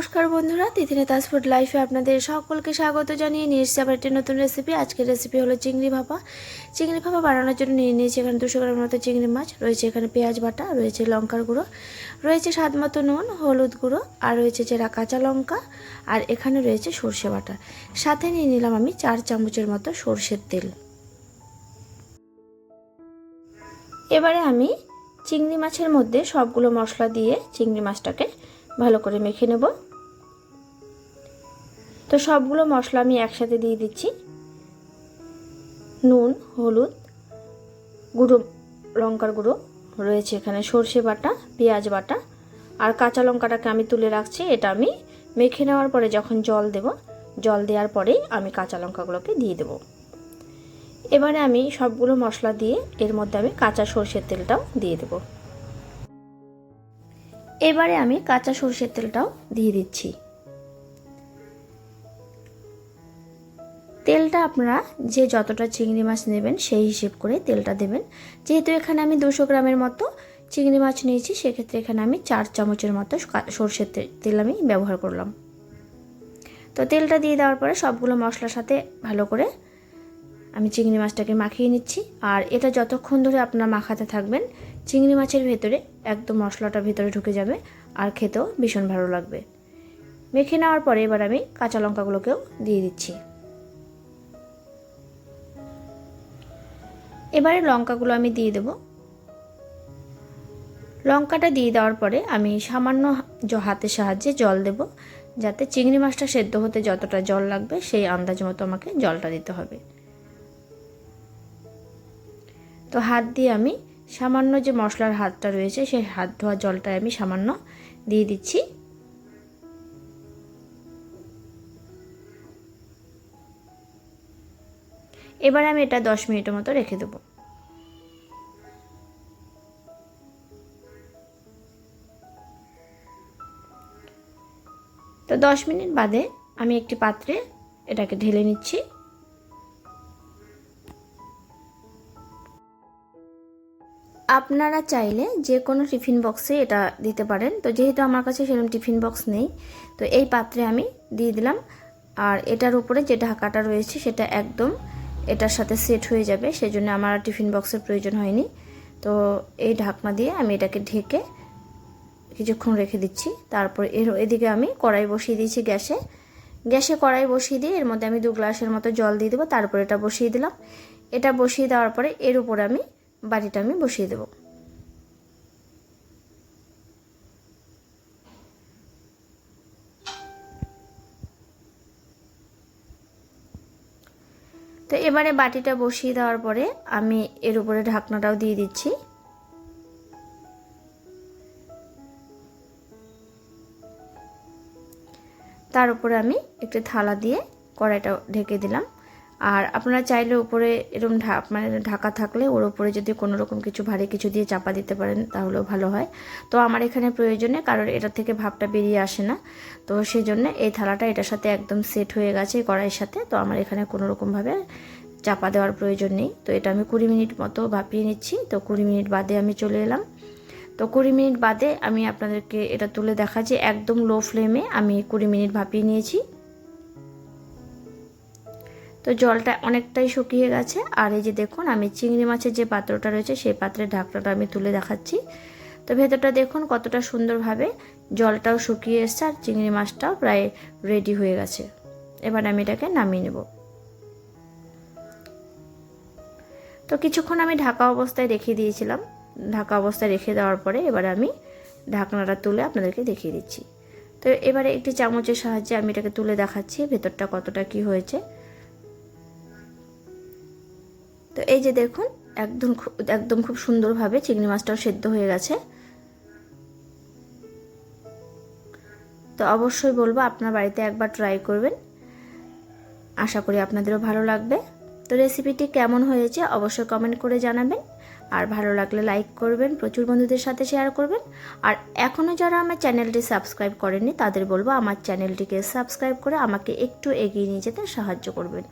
নমস্কার বন্ধুরা, তিথিনেতাস ফুড লাইফে আপনাদের সকলকে স্বাগত জানিয়ে নিয়ে এসেছি আবার একটি নতুন রেসিপি। আজকের রেসিপি হলো চিংড়ি ভাপা। চিংড়ি ভাপা বানানোর জন্য নিয়ে নিয়েছি এখানে 200 গ্রামের মতো চিংড়ি মাছ, রয়েছে এখানে পেঁয়াজ বাটা, রয়েছে লঙ্কার গুঁড়ো, রয়েছে স্বাদ মতো নুন, হলুদ গুঁড়ো, আর রয়েছে চেরা কাঁচা লঙ্কা, আর এখানে রয়েছে সর্ষে বাটা। সাথে নিয়ে নিলাম আমি 4 চামচের মতো সর্ষের তেল। এবারে আমি চিংড়ি মাছের মধ্যে সবগুলো মশলা দিয়ে চিংড়ি মাছটাকে ভালো করে মেখে নেব। তো সবগুলো মশলা আমি একসাথে দিয়ে দিচ্ছি। নুন, হলুদ গুঁড়ো, লঙ্কার গুঁড়ো, রয়েছে এখানে সর্ষে বাটা, পেঁয়াজ বাটা, আর কাঁচা লঙ্কাটাকে আমি তুলে রাখছি। এটা আমি মেখে নেওয়ার পরে যখন জল দেব, জল দেওয়ার পরেই আমি কাঁচা লঙ্কাগুলোকে দিয়ে দেব। এবারে আমি সবগুলো মশলা দিয়ে এর মধ্যে আমি কাঁচা সর্ষের তেলটাও দিয়ে দেব। এবারে আমি কাঁচা সর্ষের তেলটাও দিয়ে দিচ্ছি। তেলটা আপনারা যে যতটা চিংড়ি মাছ নেবেন সেই হিসেব করে তেলটা দেবেন। যেহেতু এখানে আমি 200 গ্রামের মতো চিংড়ি মাছ নিয়েছি, সেক্ষেত্রে এখানে আমি 4 চামচের মতো সর্ষের তেল আমি ব্যবহার করলাম। তো তেলটা দিয়ে দেওয়ার পরে সবগুলো মশলার সাথে ভালো করে আমি চিংড়ি মাছটাকে মাখিয়ে নিচ্ছি। আর এটা যতক্ষণ ধরে আপনারা মাখাতে থাকবেন, চিংড়ি মাছের ভেতরে একদম মশলাটা ভেতরে ঢুকে যাবে আর খেতেও ভীষণ ভালো লাগবে। মেখে নেওয়ার পরে এবার আমি কাঁচা লঙ্কাগুলোকেও দিয়ে দিচ্ছি। এবারে লঙ্কাগুলো আমি দিয়ে দেব। লঙ্কাটা দিয়ে দেওয়ার পরে আমি সামান্য হাতের সাহায্যে জল দেব, যাতে চিংড়ি মাছটা সেদ্ধ হতে যতটা জল লাগবে সেই আন্দাজ মতো আমাকে জলটা দিতে হবে। তো হাত দিয়ে আমি সামান্য যে মশলার হাতটা রয়েছে সেই হাত ধোয়া জলটা আমি সামান্য দিয়ে দিচ্ছি। এবার আমি এটা 10 মিনিটের মতো রেখে দেব। তো 10 মিনিট বাদে আমি একটি পাত্রে এটাকে ঢেলে নিচ্ছি। আপনারা চাইলে যে কোনো টিফিন বক্সে এটা দিতে পারেন। তো যেহেতু আমার কাছে সেরকম টিফিন বক্স নেই, তো এই পাত্রে আমি দিয়ে দিলাম। আর এটার উপরে যে ঢাকাটা রয়েছে সেটা একদম এটার সাথে সেট হয়ে যাবে, সেজন্য আমার টিফিন বক্সের প্রয়োজন হয়নি। তো এই ঢাকনা দিয়ে আমি এটাকে ঢেকে কিছুক্ষণ রেখে দিচ্ছি। তারপর এদিকে আমি কড়াই বসিয়ে দিয়েছি গ্যাসে কড়াই বসিয়ে দিয়ে এর মধ্যে আমি 2 গ্লাসের মতো জল দিয়ে দেবো। তারপর এটা বসিয়ে দিলাম। এটা বসিয়ে দেওয়ার পরে এর উপরে আমি বাটিটা আমি বসিয়ে দেব। তো এবারে বাটিটা বসিয়ে দেওয়ার পরে আমি এর উপরে ঢাকনাটাও দিয়ে দিচ্ছি। তার উপরে আমি একটু থালা দিয়ে কড়াইটা ঢেকে দিলাম। আর আপনারা চাইলে উপরে এরকম ঢাকা থাকলে ওর উপরে যদি কোনো রকম কিছু ভারী কিছু দিয়ে চাপা দিতে পারেন তাহলেও ভালো হয়। তো আমার এখানে প্রয়োজনে, কারণ এটা থেকে ভাপটা বেরিয়ে আসে না, তো সেই জন্য এই থালাটা এটার সাথে একদম সেট হয়ে গেছে কড়াইয়ের সাথে। তো আমার এখানে কোনো রকমভাবে চাপা দেওয়ার প্রয়োজন নেই। তো এটা আমি 20 মিনিট মতো ভাপিয়ে নিচ্ছি। তো 20 মিনিট বাদে আমি চলে এলাম। তো 20 মিনিট বাদে আমি আপনাদেরকে এটা তুলে দেখাচ্ছি। একদম লো ফ্লেমে আমি 20 মিনিট ভাপিয়ে নিয়েছি। তো জলটা অনেকটাই শুকিয়ে গেছে। আর এই যে দেখুন, আমি চিংড়ি মাছের যে পাত্রটা রয়েছে সেই পাত্রের ঢাকনাটা আমি তুলে দেখাচ্ছি। তো ভেতরটা দেখুন কতটা সুন্দরভাবে জলটাও শুকিয়ে এসছে আর চিংড়ি মাছটাও প্রায় রেডি হয়ে গেছে। এবার আমি এটাকে নামিয়ে নেব। তো কিছুক্ষণ আমি ঢাকা অবস্থায় রেখে দিয়েছিলাম। ঢাকা অবস্থায় রেখে দেওয়ার পরে এবারে আমি ঢাকনাটা তুলে আপনাদেরকে দেখিয়ে দিচ্ছি। তো এবারে একটি চামচের সাহায্যে আমি এটাকে তুলে দেখাচ্ছি ভেতরটা কতটা কি হয়েছে। তো এই যে দেখুন, একদম খুব সুন্দরভাবে চিংড়ি মাছটাও সেদ্ধ হয়ে গেছে। তো অবশ্যই বলবো আপনার বাড়িতে একবার ট্রাই করবেন, আশা করি আপনাদেরও ভালো লাগবে। তো রেসিপিটি কেমন হয়েছে অবশ্যই কমেন্ট করে জানাবেন। আর ভালো লাগলে লাইক করবেন, প্রচুর বন্ধুদের সাথে শেয়ার করবেন। আর এখনও যারা আমার চ্যানেলটি সাবস্ক্রাইব করেননি তাদের বলবো আমার চ্যানেলটিকে সাবস্ক্রাইব করে আমাকে একটু এগিয়ে নিয়ে যেতে সাহায্য করবেন।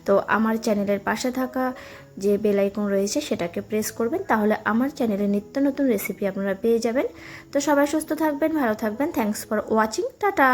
তো আমার চ্যানেলের পাশে থাকা যে বেল আইকন রয়েছে সেটাকে প্রেস করবেন, তাহলে আমার চ্যানেলে নিত্য নতুন রেসিপি আপনারা পেয়ে যাবেন। তো সবাই সুস্থ থাকবেন, ভালো থাকবেন। Thanks for watching, tata.